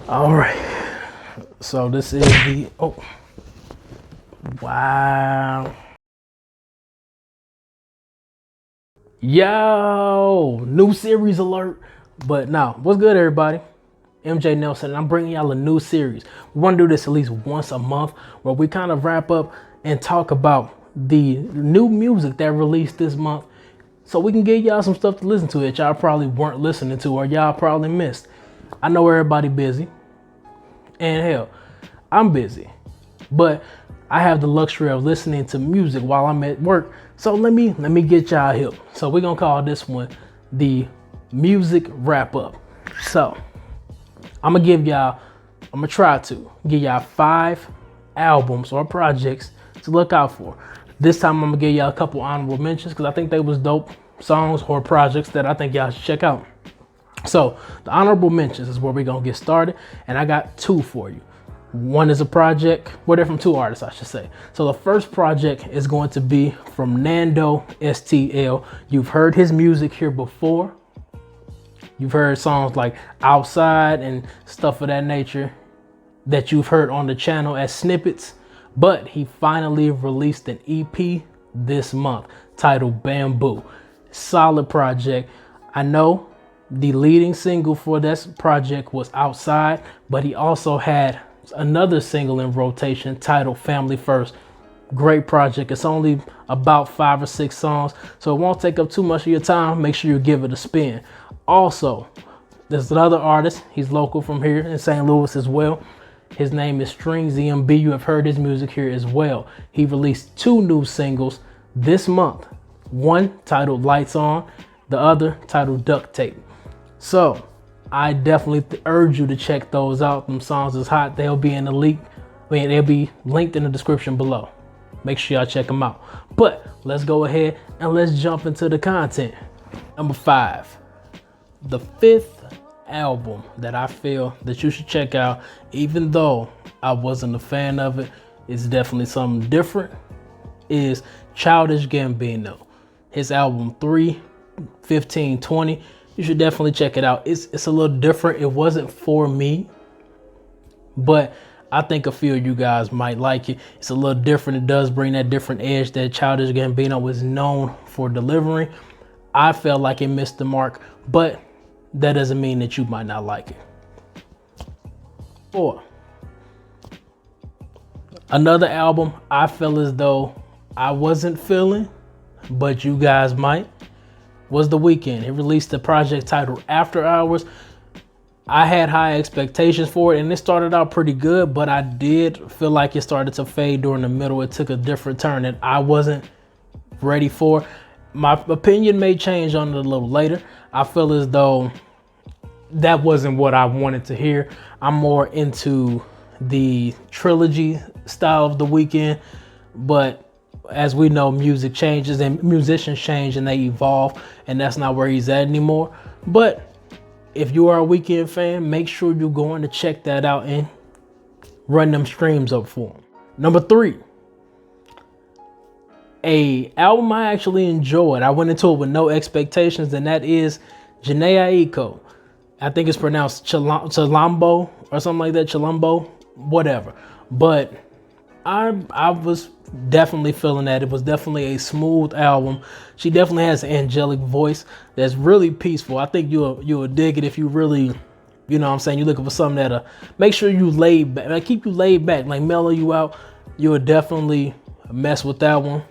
All right. So this is the wow. Yo, new series alert. But now, what's good, everybody? MJ Nelson, and I'm bringing y'all a new series. We want to do this at least once a month where we kind of wrap up and talk about the new music that released this month so we can give y'all some stuff to listen to that y'all probably weren't listening to or y'all probably missed. I know everybody busy, and hell, I'm busy, but I have the luxury of listening to music while I'm at work. So let me get y'all hip. So we're gonna call this one the music wrap up. So I'm gonna try to give y'all 5 albums or projects to look out for. This time I'm gonna give y'all a couple honorable mentions because I think they was dope songs or projects that I think y'all should check out. So the honorable mentions is where we're gonna get started, and I got 2 for you. One is a project, well, they're from 2 artists, I should say. So the first project is going to be from Nando STL. You've heard his music here before. You've heard songs like Outside and stuff of that nature that you've heard on the channel as snippets, but he finally released an EP this month titled Bamboo. Solid project. I know the leading single for this project was Outside, but he also had another single in rotation titled Family First. Great project. It's only about 5 or 6 songs, so it won't take up too much of your time. Make sure you give it a spin. Also, there's another artist. He's local from here in St. Louis as well. His name is Strings EMB. You have heard his music here as well. He released 2 new singles this month. One titled Lights On, the other titled Duct Tape. So I definitely urge you to check those out. Them songs is hot. They'll be in the link. They'll be linked in the description below. Make sure y'all check them out. But let's go ahead and let's jump into the content. Number 5, the 5th album that I feel that you should check out, even though I wasn't a fan of it, it's definitely something different, is Childish Gambino. His album 3/15/20. You should definitely check it out. It's a little different. It wasn't for me, but I think a few of you guys might like it. It's a little different. It does bring that different edge that Childish Gambino was known for delivering. I felt like it missed the mark, but that doesn't mean that you might not like it. 4, another album I feel as though I wasn't feeling, but you guys might, was The Weeknd. He released a project titled After Hours. I had high expectations for it, and it started out pretty good, but I did feel like it started to fade during the middle. It took a different turn that I wasn't ready for. My opinion may change on it a little later. I feel as though that wasn't what I wanted to hear. I'm more into the trilogy style of The Weeknd, but as we know, music changes and musicians change and they evolve, and that's not where he's at anymore. But if you are a Weeknd fan, make sure you're going to check that out and run them streams up for him. Number 3, a album I actually enjoyed. I went into it with no expectations, and that is Jhene Aiko. I think it's pronounced Chilombo or something like that, Chilombo, whatever. But I was definitely feeling that. It was definitely a smooth album. She definitely has an angelic voice that's really peaceful. I think you'll dig it if you really, you know what I'm saying, you're looking for something that'll make sure you laid back, like keep you laid back, like mellow you out. You'll definitely mess with that one.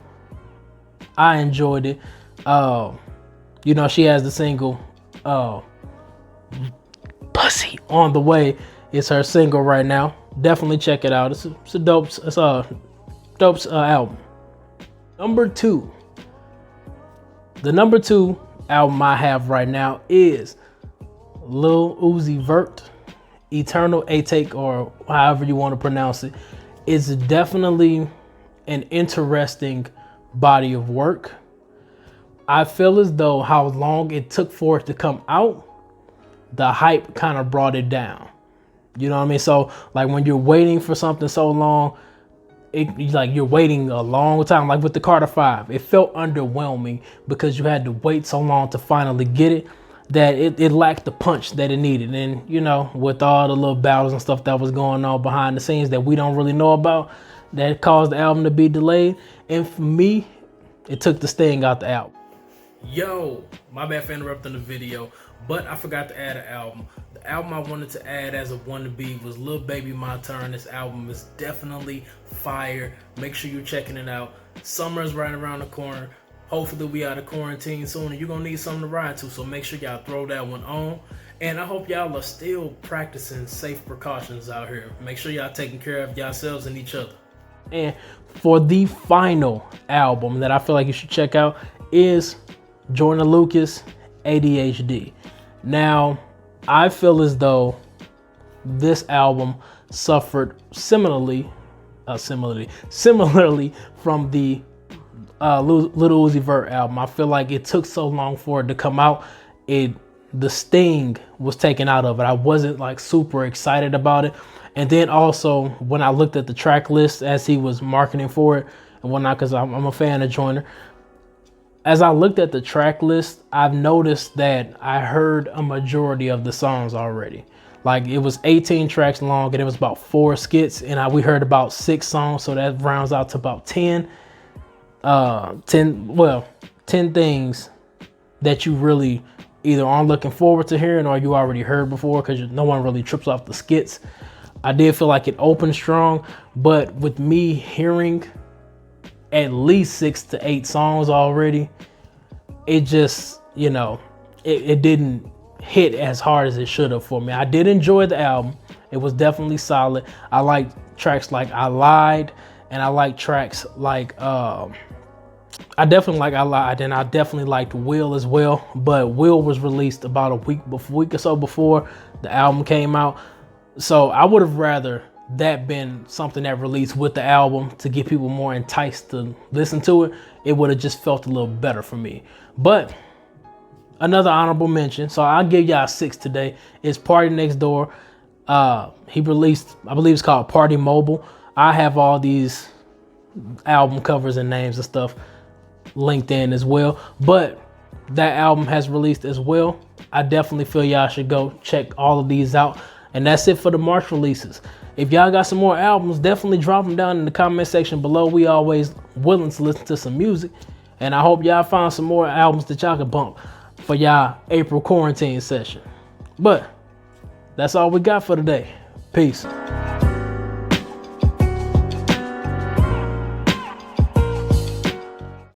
I enjoyed it. You know, she has the single Pussy on the Way. It's her single right now. Definitely check it out. It's a dope album. Number 2. The number 2 album I have right now is Lil Uzi Vert, Eternal Atake, or however you want to pronounce it. It's definitely an interesting body of work. I feel as though how long it took for it to come out, the hype kind of brought it down. You know what I mean? So like when you're waiting for something so long, like you're waiting a long time. Like with the Carter 5, it felt underwhelming because you had to wait so long to finally get it. that it lacked the punch that it needed. And, you know, with all the little battles and stuff that was going on behind the scenes that we don't really know about, that caused the album to be delayed. And for me, it took the sting out the album. Yo, my bad for interrupting the video, but I forgot to add an album. The album I wanted to add as a one to be was Lil Baby My Turn. This album is definitely fire. Make sure you're checking it out. Summer is right around the corner. Hopefully we out of quarantine soon and you're gonna need something to ride to, so make sure y'all throw that one on. And I hope y'all are still practicing safe precautions out here. Make sure y'all taking care of yourselves and each other. And for the final album that I feel like you should check out is Joyner Lucas, ADHD. Now, I feel as though this album suffered similarly from the Lil Uzi Vert album. I feel like it took so long for it to come out. The sting was taken out of it. I wasn't like super excited about it. And then also when I looked at the track list as he was marketing for it and whatnot, because I'm a fan of Joyner. As I looked at the track list, I've noticed that I heard a majority of the songs already. Like it was 18 tracks long and it was about 4 skits, and we heard about 6 songs, so that rounds out to about 10 things that you really either aren't looking forward to hearing or you already heard before, because no one really trips off the skits. I did feel like it opened strong, but with me hearing at least 6 to 8 songs already, it just, you know, it didn't hit as hard as it should have for me. I did enjoy the album. It was definitely solid. I like tracks like I Lied, and I like tracks like I definitely like I Lied, and I definitely liked Will as well. But Will was released about a week or so before the album came out, so I would have rather that been something that released with the album to get people more enticed to listen to it. It would have just felt a little better for me. But another honorable mention, so I'll give y'all 6 today, is Party Next Door. He released, I believe it's called Party Mobile. I have all these album covers and names and stuff linked in as well, but that album has released as well. I definitely feel y'all should go check all of these out. And that's it for the March releases. If y'all got some more albums, definitely drop them down in the comment section below. We always willing to listen to some music. And I hope y'all find some more albums that y'all can bump for y'all April quarantine session. But that's all we got for today. Peace.